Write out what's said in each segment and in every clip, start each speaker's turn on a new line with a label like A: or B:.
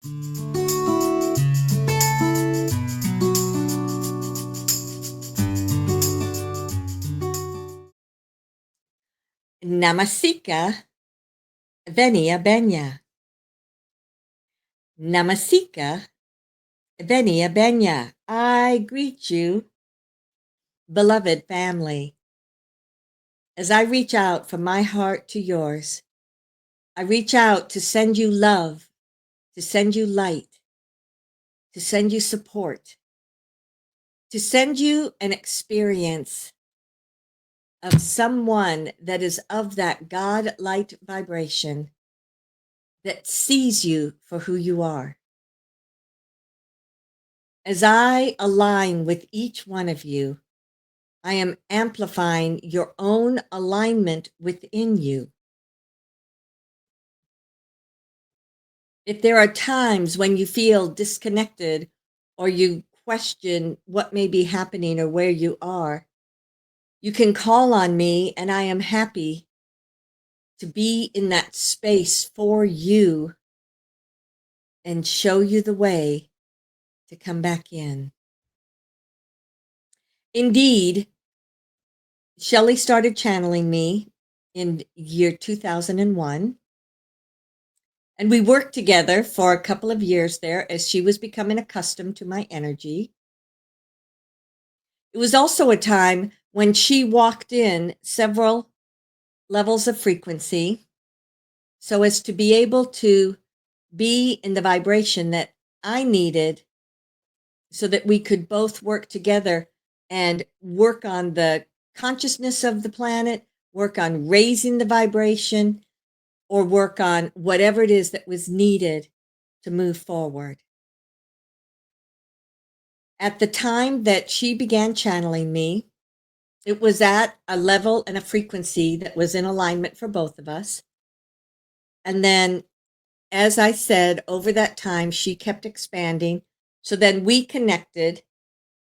A: Namasika Venia Benya. Namasika Venia Benya. I greet you, beloved family. As I reach out from my heart to yours, I reach out to send you love, to send you light, to send you support, to send you an experience of someone that is of that God light vibration that sees you for who you are. As I align with each one of you, I am amplifying your own alignment within you. If there are times when you feel disconnected or you question what may be happening or where you are, you can call on me, and I am happy to be in that space for you and show you the way to come back in. Indeed, Shelly started channeling me in year 2001. And we worked together for a couple of years there as she was becoming accustomed to my energy. It was also a time when she walked in several levels of frequency so as to be able to be in the vibration that I needed so that we could both work together and work on the consciousness of the planet, work on raising the vibration, or work on whatever it is that was needed to move forward. At the time that she began channeling me, it was at a level and a frequency that was in alignment for both of us. And then, as I said, over that time, she kept expanding. So then we connected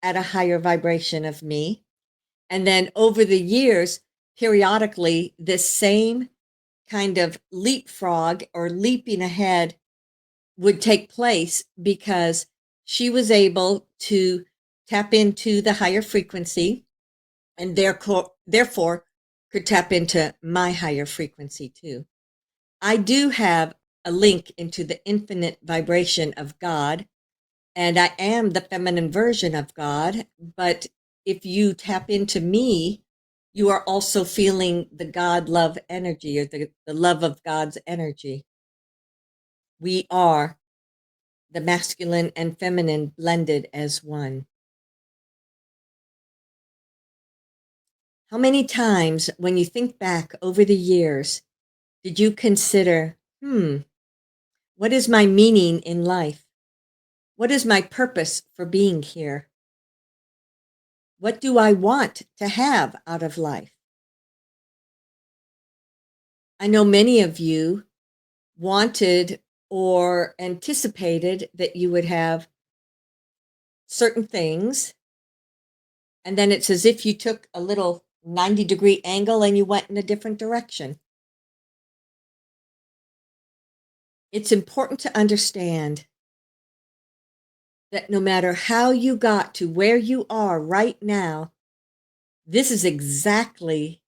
A: at a higher vibration of me. And then over the years, periodically, this same kind of leapfrog or leaping ahead would take place because she was able to tap into the higher frequency and therefore could tap into my higher frequency too. I do have a link into the infinite vibration of God, and I am the feminine version of God, but if you tap into me, you are also feeling the God love energy or the love of God's energy. We are the masculine and feminine blended as one. How many times, when you think back over the years, did you consider, what is my meaning in life? What is my purpose for being here? What do I want to have out of life? I know many of you wanted or anticipated that you would have certain things, and then it's as if you took a little 90-degree angle and you went in a different direction. It's important to understand that no matter how you got to where you are right now, this is exactly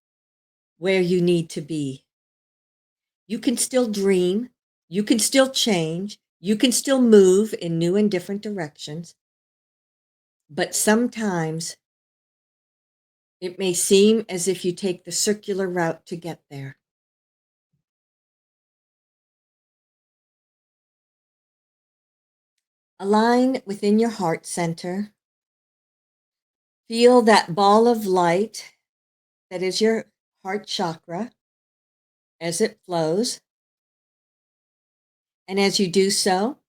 A: where you need to be. You can still dream, you can still change, you can still move in new and different directions, but sometimes it may seem as if you take the circular route to get there. Align within your heart center. Feel that ball of light that is your heart chakra as it flows. And as you do so,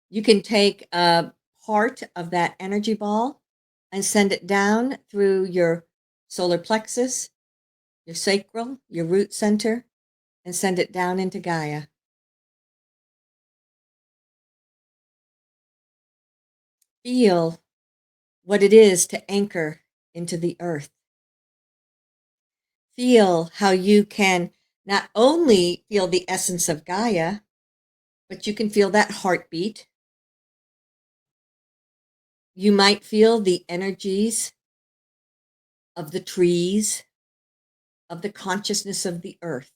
A: you can take a part of that energy ball and send it down through your solar plexus, your sacral, your root center, and send it down into Gaia. Feel what it is to anchor into the earth. Feel how you can not only feel the essence of Gaia, but you can feel that heartbeat. You might feel the energies of the trees, of the consciousness of the earth.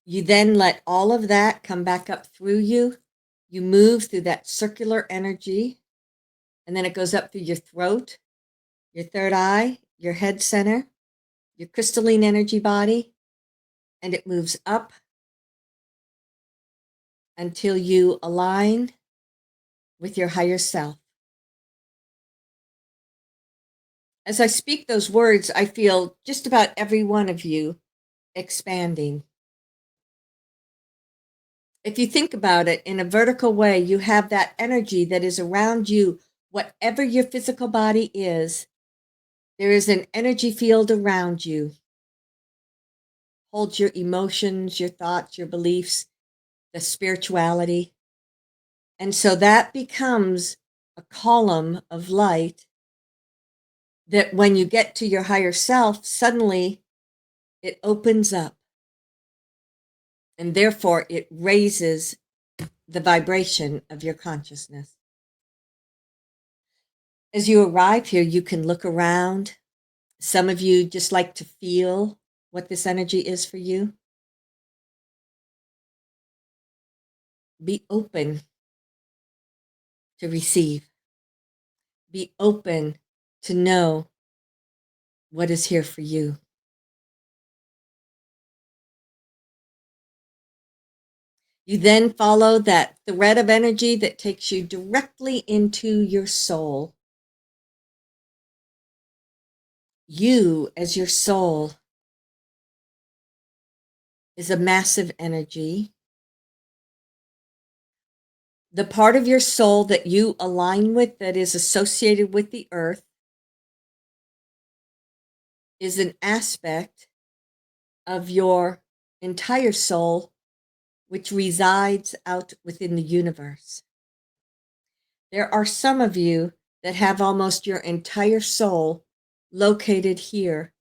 A: You then let all of that come back up through you. You move through that circular energy, and then it goes up through your throat, your third eye, your head center, your crystalline energy body, and it moves up until you align with your higher self. As I speak those words, I feel just about every one of you expanding. If you think about it in a vertical way, you have that energy that is around you, whatever your physical body is, there is an energy field around you. Holds your emotions, your thoughts, your beliefs, the spirituality. And so that becomes a column of light that when you get to your higher self, suddenly it opens up. And therefore, it raises the vibration of your consciousness. As you arrive here, you can look around. Some of you just like to feel what this energy is for you. Be open to receive. Be open to know what is here for you. You then follow that thread of energy that takes you directly into your soul. You, as your soul, is a massive energy. The part of your soul that you align with, that is associated with the earth, is an aspect of your entire soul which resides out within the universe. There are some of you that have almost your entire soul located here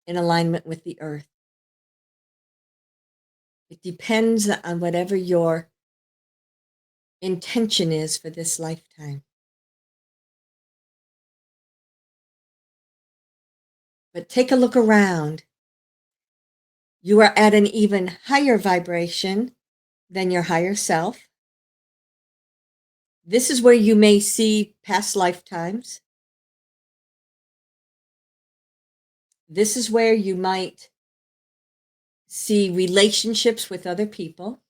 A: in alignment with the earth. It depends on whatever your intention is for this lifetime. But take a look around. You are at an even higher vibration than your higher self. This is where you may see past lifetimes. This is where you might see relationships with other people.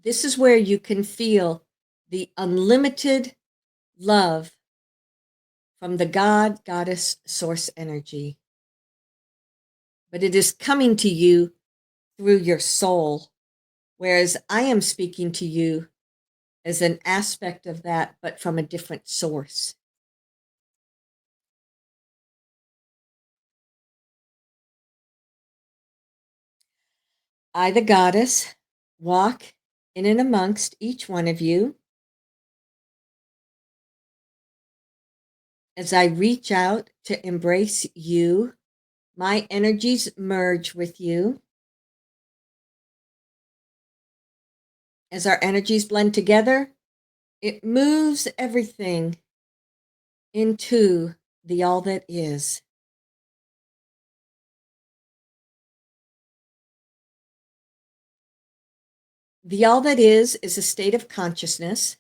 A: This is where you can feel the unlimited love from the God, Goddess, Source energy. But it is coming to you through your soul, whereas I am speaking to you as an aspect of that, but from a different source. I, the goddess, walk in and amongst each one of you as I reach out to embrace you. My energies merge with you. As our energies blend together, it moves everything into the all that is. The all that is a state of consciousness.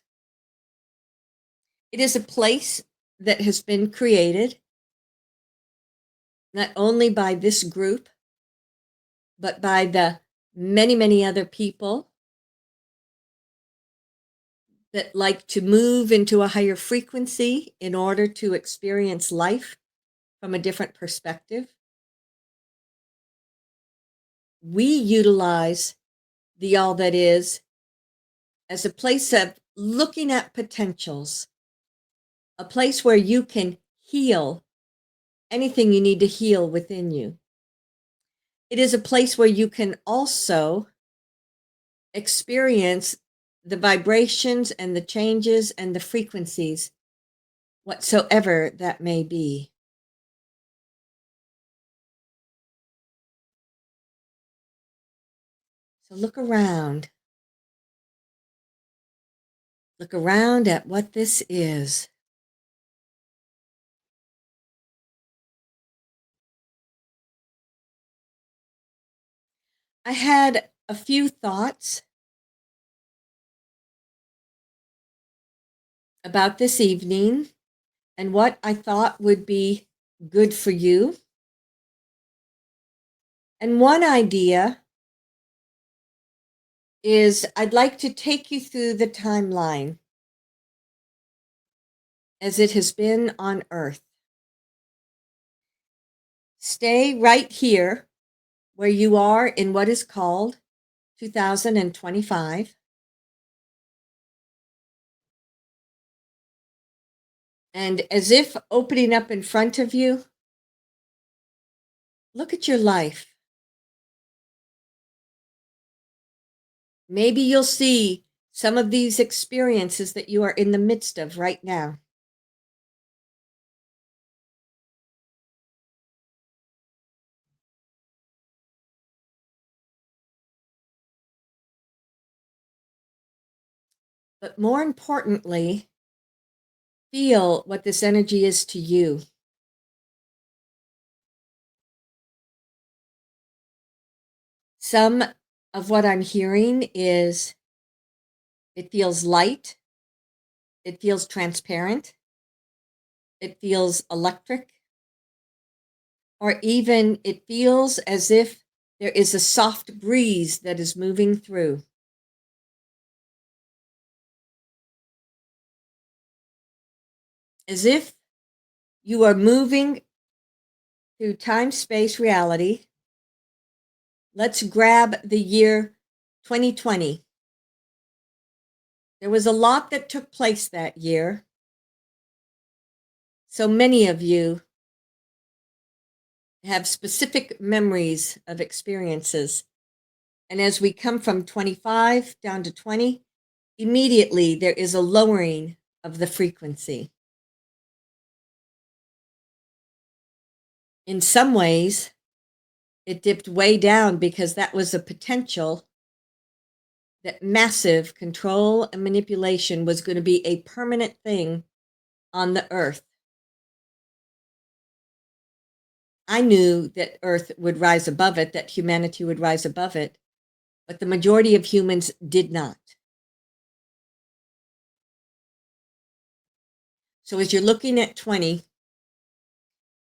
A: It is a place that has been created not only by this group, but by the many, many other people that like to move into a higher frequency in order to experience life from a different perspective. We utilize the all that is as a place of looking at potentials, a place where you can heal anything you need to heal within you. It is a place where you can also experience the vibrations and the changes and the frequencies, whatsoever that may be. So look around. Look around at what this is. I had a few thoughts about this evening and what I thought would be good for you. And one idea is I'd like to take you through the timeline as it has been on Earth. Stay right here where you are in what is called 2025. And as if opening up in front of you, look at your life. Maybe you'll see some of these experiences that you are in the midst of right now. But more importantly, feel what this energy is to you. Some of what I'm hearing is it feels light, it feels transparent, it feels electric, or even it feels as if there is a soft breeze that is moving through. As if you are moving through time-space reality. Let's grab the year 2020. There was a lot that took place that year. So many of you have specific memories of experiences. And as we come from 25 down to 20, immediately there is a lowering of the frequency. In some ways, it dipped way down because that was a potential that massive control and manipulation was going to be a permanent thing on the earth. I knew that Earth would rise above it, that humanity would rise above it, but the majority of humans did not. So as you're looking at 20,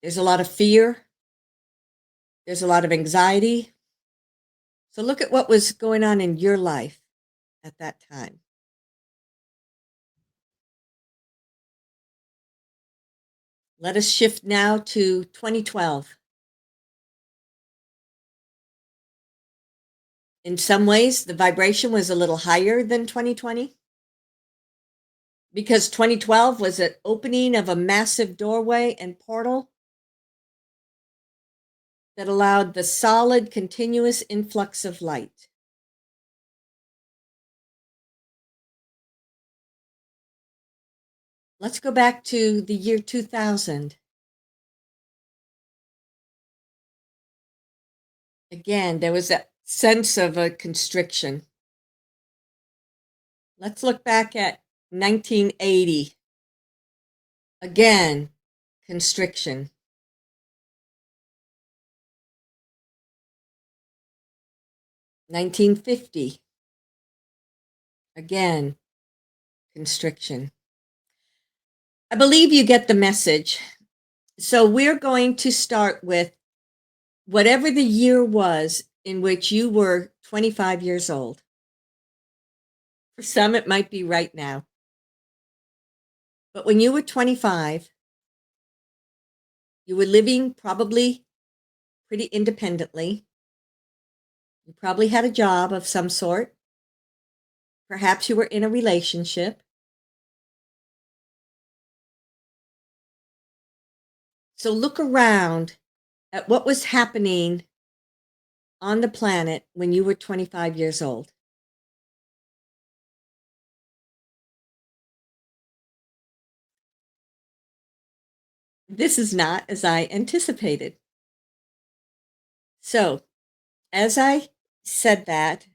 A: there's a lot of fear, there's a lot of anxiety. So look at what was going on in your life at that time. Let us shift now to 2012. In some ways, the vibration was a little higher than 2020 because 2012 was an opening of a massive doorway and portal that allowed the solid, continuous influx of light. Let's go back to the year 2000. Again, there was a sense of a constriction. Let's look back at 1980. Again, constriction. 1950. Again, constriction. I believe you get the message. So we're going to start with whatever the year was in which you were 25 years old. For some, it might be right now. But when you were 25, you were living probably pretty independently. You probably had a job of some sort. Perhaps you were in a relationship. So look around at what was happening on the planet when you were 25 years old. This is not as I anticipated. So, as I said that,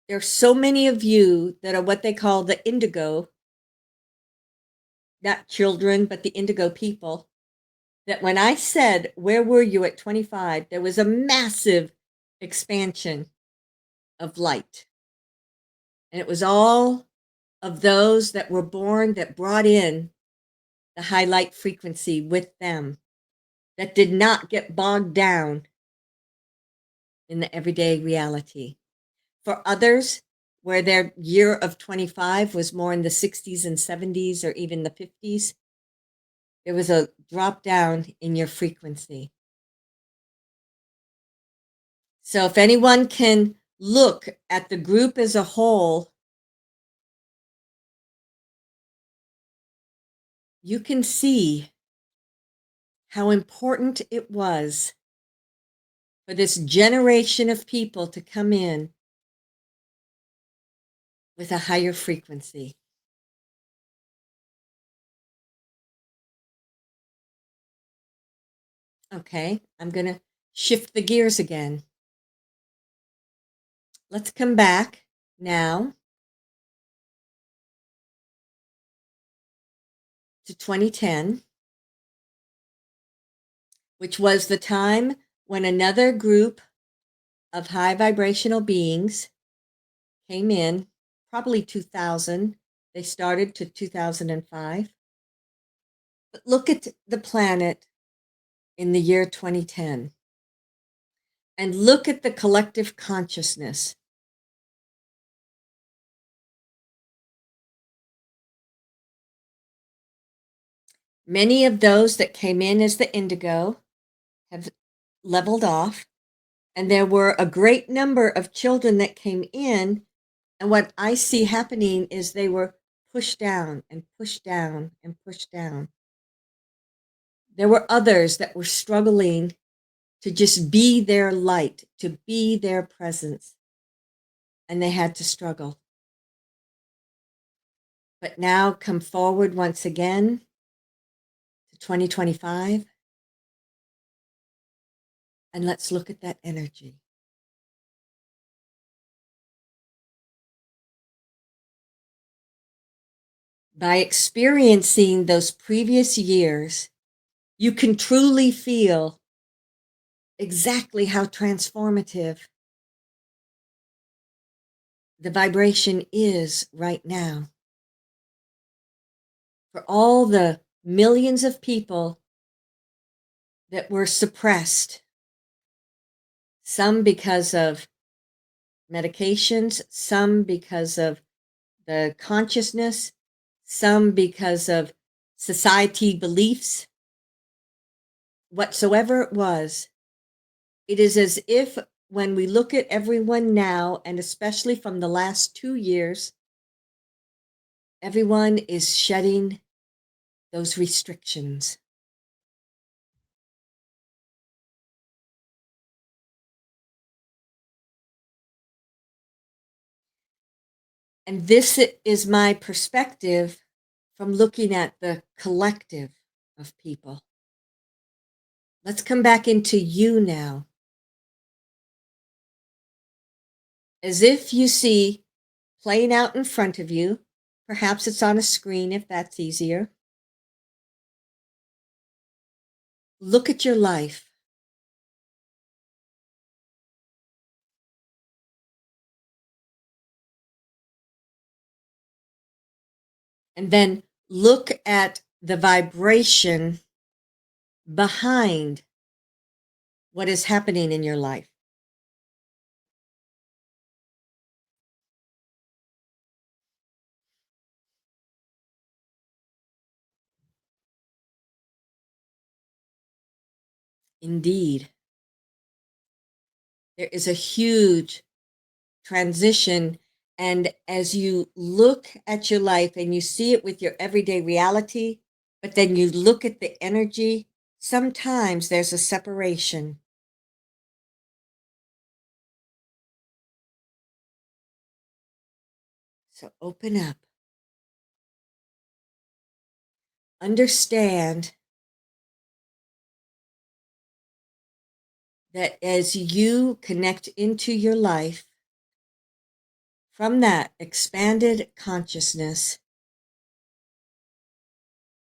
A: there are so many of you that are what they call the indigo, not children, but the indigo people, that when I said, "Where were you at 25?" there was a massive expansion of light. And it was all of those that were born that brought in the high light frequency with them, that did not get bogged down in the everyday reality. For others, where their year of 25 was more in the 60s and 70s or even the 50s, there was a drop down in your frequency. So if anyone can look at the group as a whole, you can see how important it was for this generation of people to come in with a higher frequency. Okay, I'm going to shift the gears again. Let's come back now to 2010, which was the time when another group of high vibrational beings came in, probably 2000. They started to 2005. But look at the planet in the year 2010 and look at the collective consciousness. Many of those that came in as the indigo have leveled off, and there were a great number of children that came in, and what I see happening is they were pushed down and pushed down and pushed down. There were others that were struggling to just be their light, to be their presence, and they had to struggle. But now come forward once again to 2025, and let's look at that energy. By experiencing those previous years, you can truly feel exactly how transformative the vibration is right now. For all the millions of people that were suppressed, some because of medications, some because of the consciousness, some because of society beliefs, whatsoever it was, it is as if when we look at everyone now, and especially from the last 2 years, everyone is shedding those restrictions. And this is my perspective from looking at the collective of people. Let's come back into you now. As if you see playing out in front of you, perhaps it's on a screen if that's easier. Look at your life. And then look at the vibration behind what is happening in your life. Indeed, there is a huge transition. And as you look at your life and you see it with your everyday reality, but then you look at the energy, sometimes there's a separation. So open up. understand that as you connect into your life from that expanded consciousness,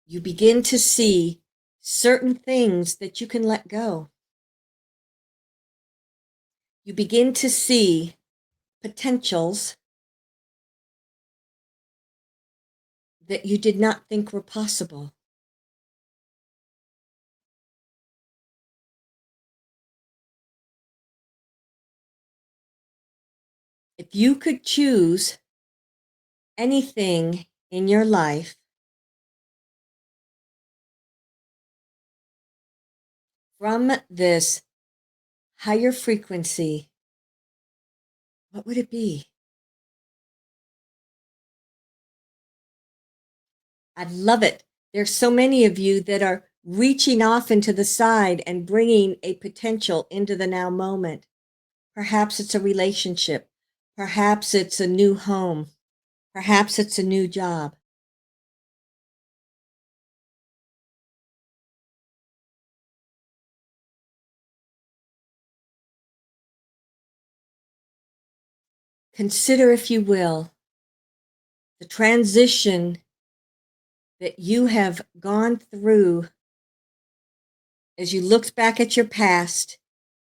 A: you begin to see certain things that you can let go. You begin to see potentials that you did not think were possible. If you could choose anything in your life from this higher frequency, what would it be? I love it. There's so many of you that are reaching off into the side and bringing a potential into the now moment. Perhaps it's a relationship. Perhaps it's a new home. Perhaps it's a new job. Consider, if you will, the transition that you have gone through as you looked back at your past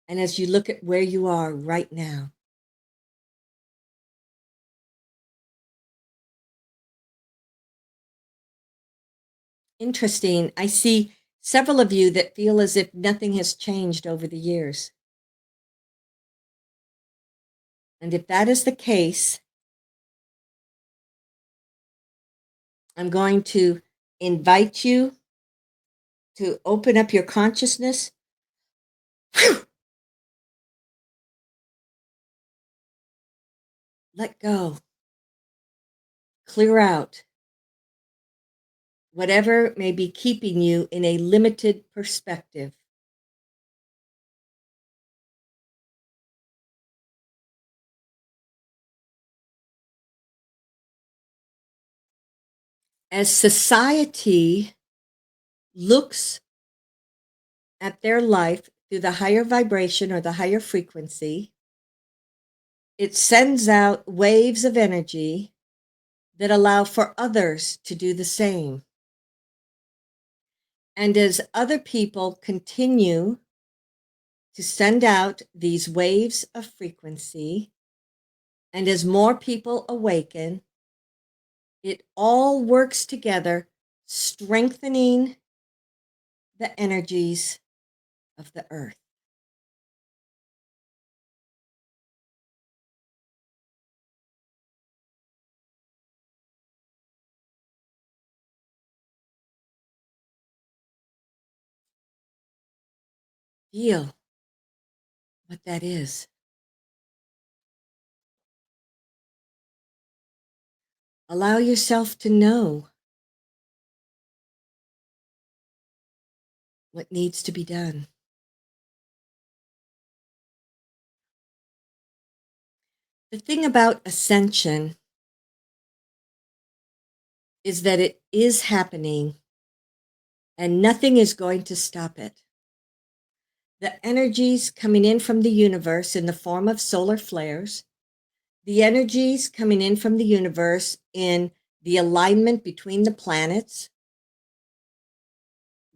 A: and as you look at where you are right now. Interesting. I see several of you that feel as if nothing has changed over the years. And if that is the case, I'm going to invite you to open up your consciousness. Let go. Clear out whatever may be keeping you in a limited perspective. As society looks at their life through the higher vibration or the higher frequency, it sends out waves of energy that allow for others to do the same. And as other people continue to send out these waves of frequency, and as more people awaken, it all works together, strengthening the energies of the earth. Feel what that is. Allow yourself to know what needs to be done. The thing about ascension is that it is happening and nothing is going to stop it. The energies coming in from the universe in the form of solar flares, the energies coming in from the universe in the alignment between the planets,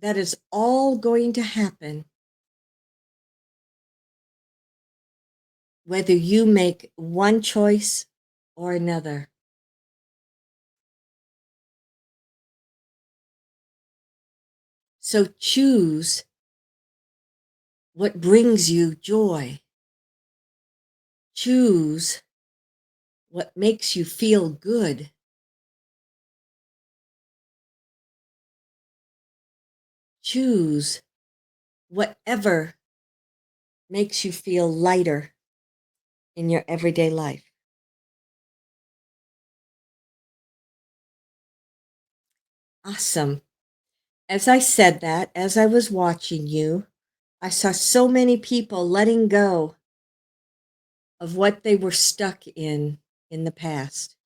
A: that is all going to happen whether you make one choice or another. So choose what brings you joy. Choose what makes you feel good. Choose whatever makes you feel lighter in your everyday life. Awesome. As I said that, as I was watching you, I saw so many people letting go of what they were stuck in the past.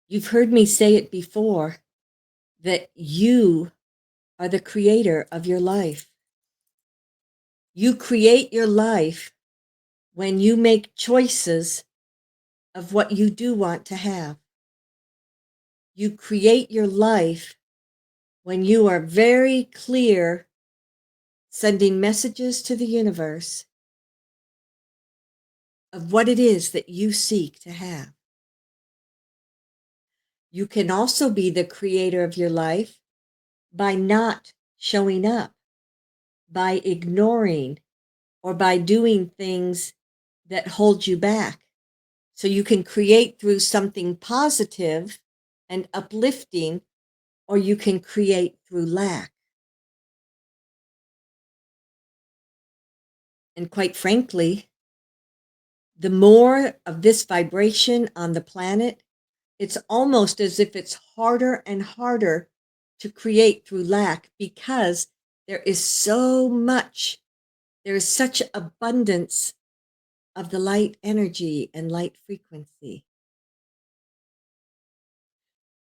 A: You've heard me say it before that you are the creator of your life. You create your life when you make choices of what you do want to have. You create your life when you are very clear, sending messages to the universe of what it is that you seek to have. You can also be the creator of your life by not showing up, by ignoring, or by doing things that hold you back. So you can create through something positive and uplifting, or you can create through lack. And quite frankly, the more of this vibration on the planet, it's almost as if it's harder and harder to create through lack, because there is such abundance of the light energy and light frequency.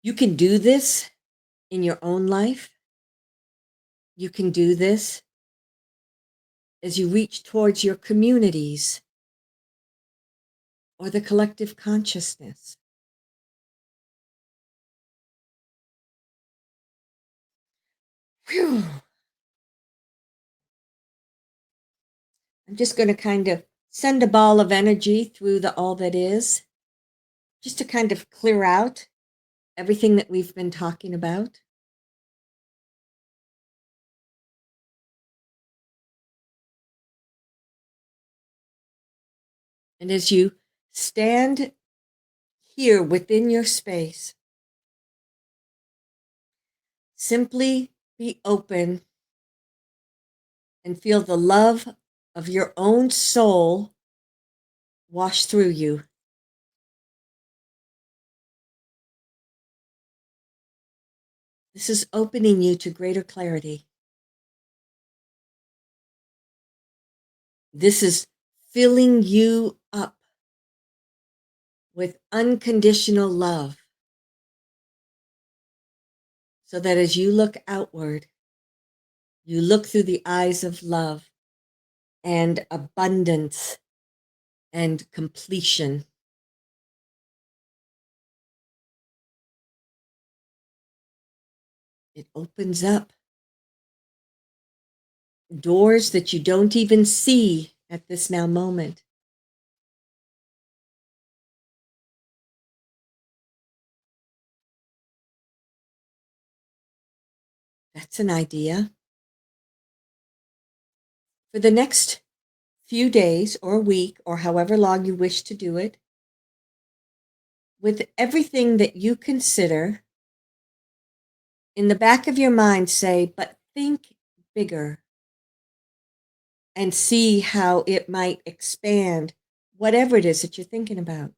A: You can do this in your own life. You can do this as you reach towards your communities or the collective consciousness. Whew. I'm just going to kind of send a ball of energy through the all that is, just to kind of clear out everything that we've been talking about. And as you stand here within your space, simply be open and feel the love of your own soul wash through you. This is opening you to greater clarity. This is filling you up with unconditional love, so that as you look outward, you look through the eyes of love and abundance and completion. It opens up doors that you don't even see at this now moment. That's an idea. For the next few days or week, or however long you wish to do it, with everything that you consider, in the back of your mind say, but think bigger, and see how it might expand whatever it is that you're thinking about.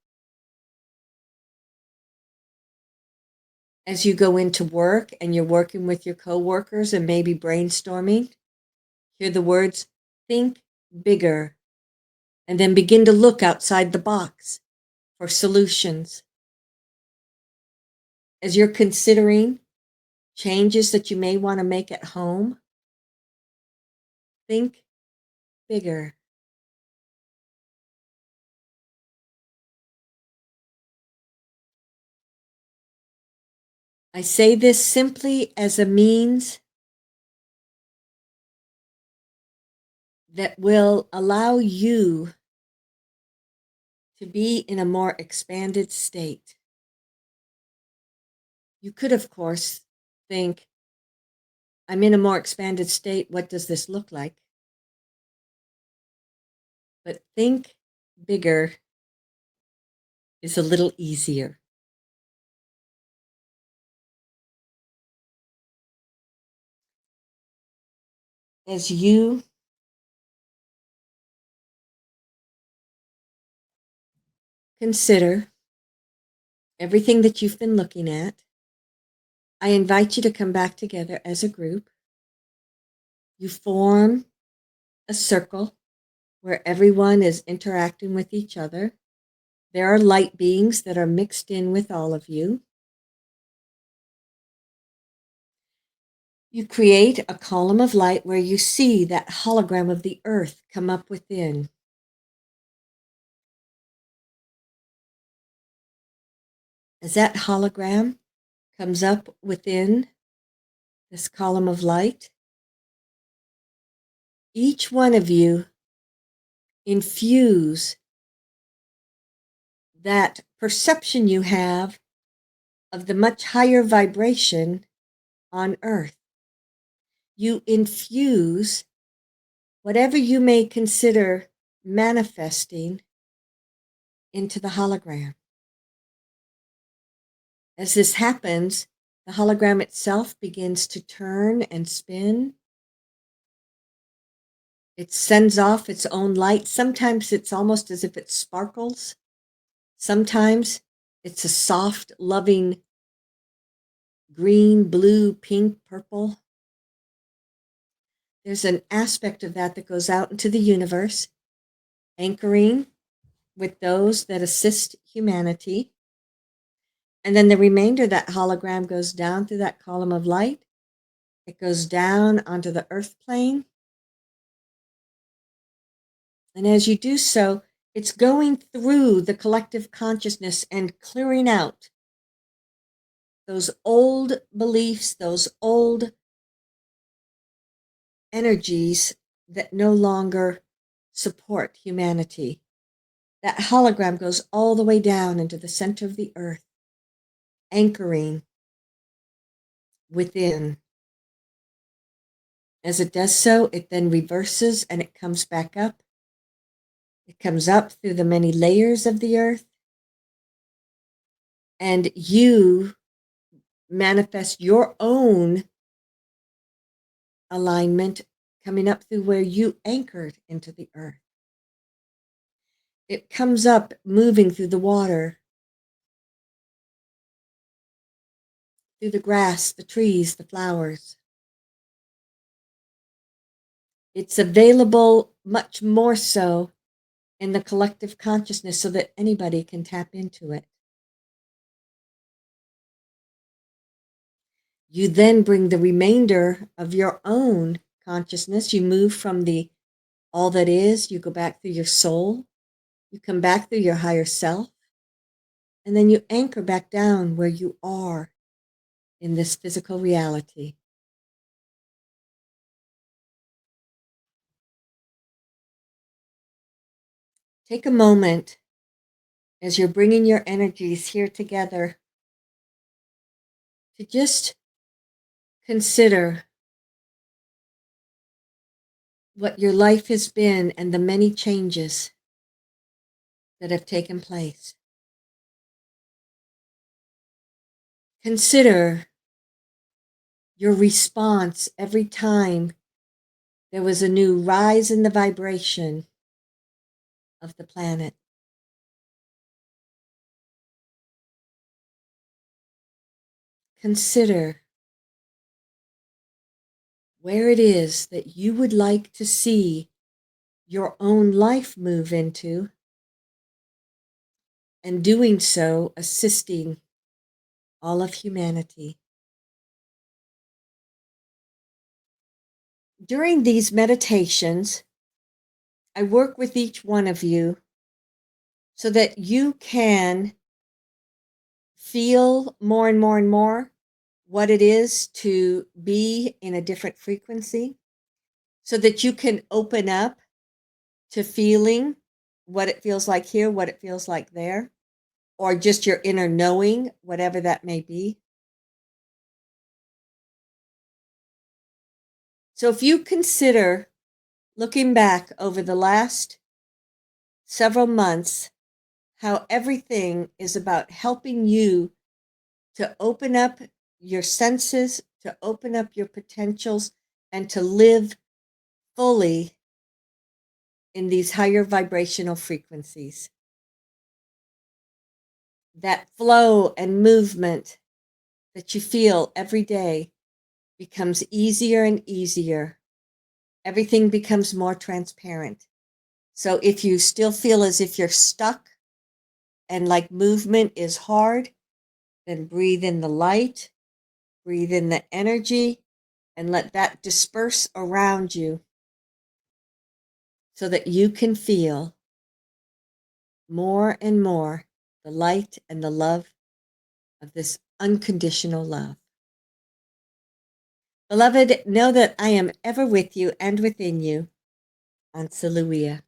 A: As you go into work and you're working with your coworkers and maybe brainstorming, hear the words, think bigger, and then begin to look outside the box for solutions. As you're considering changes that you may want to make at home, think bigger. I say this simply as a means that will allow you to be in a more expanded state. You could, of course, think, I'm in a more expanded state. What does this look like? But think bigger is a little easier. As you consider everything that you've been looking at, I invite you to come back together as a group. You form a circle where everyone is interacting with each other. There are light beings that are mixed in with all of you. You create a column of light where you see that hologram of the earth come up within. As that hologram comes up within this column of light, each one of you infuse that perception you have of the much higher vibration on earth. You infuse whatever you may consider manifesting into the hologram. As this happens, the hologram itself begins to turn and spin. It sends off its own light. Sometimes it's almost as if it sparkles. Sometimes it's a soft, loving green, blue, pink, purple. There's an aspect of that goes out into the universe, anchoring with those that assist humanity. And then the remainder of that hologram goes down through that column of light. It goes down onto the earth plane. And as you do so, it's going through the collective consciousness and clearing out those old beliefs, those old energies that no longer support humanity. That hologram goes all the way down into the center of the earth, anchoring within. As it does so, it then reverses and it comes back up. It comes up through the many layers of the earth, and you manifest your own alignment coming up through where you anchored into the earth. It comes up moving through the water, through the grass, the trees, the flowers. It's available much more so in the collective consciousness so that anybody can tap into it. You then bring the remainder of your own consciousness. You move from the all that is, you go back through your soul, you come back through your higher self, and then you anchor back down where you are in this physical reality. Take a moment as you're bringing your energies here together to just consider what your life has been and the many changes that have taken place. Consider your response every time there was a new rise in the vibration of the planet. Consider where it is that you would like to see your own life move into, and doing so, assisting all of humanity. During these meditations, I work with each one of you so that you can feel more and more and more what it is to be in a different frequency, so that you can open up to feeling what it feels like here, what it feels like there, or just your inner knowing, whatever that may be. So if you consider looking back over the last several months, how everything is about helping you to open up your senses, to open up your potentials, and to live fully in these higher vibrational frequencies. That flow and movement that you feel every day becomes easier and easier. Everything becomes more transparent. So if you still feel as if you're stuck and like movement is hard, then breathe in the light, breathe in the energy, and let that disperse around you so that you can feel more and more the light and the love of this unconditional love. Beloved, know that I am ever with you and within you. Ansaluia.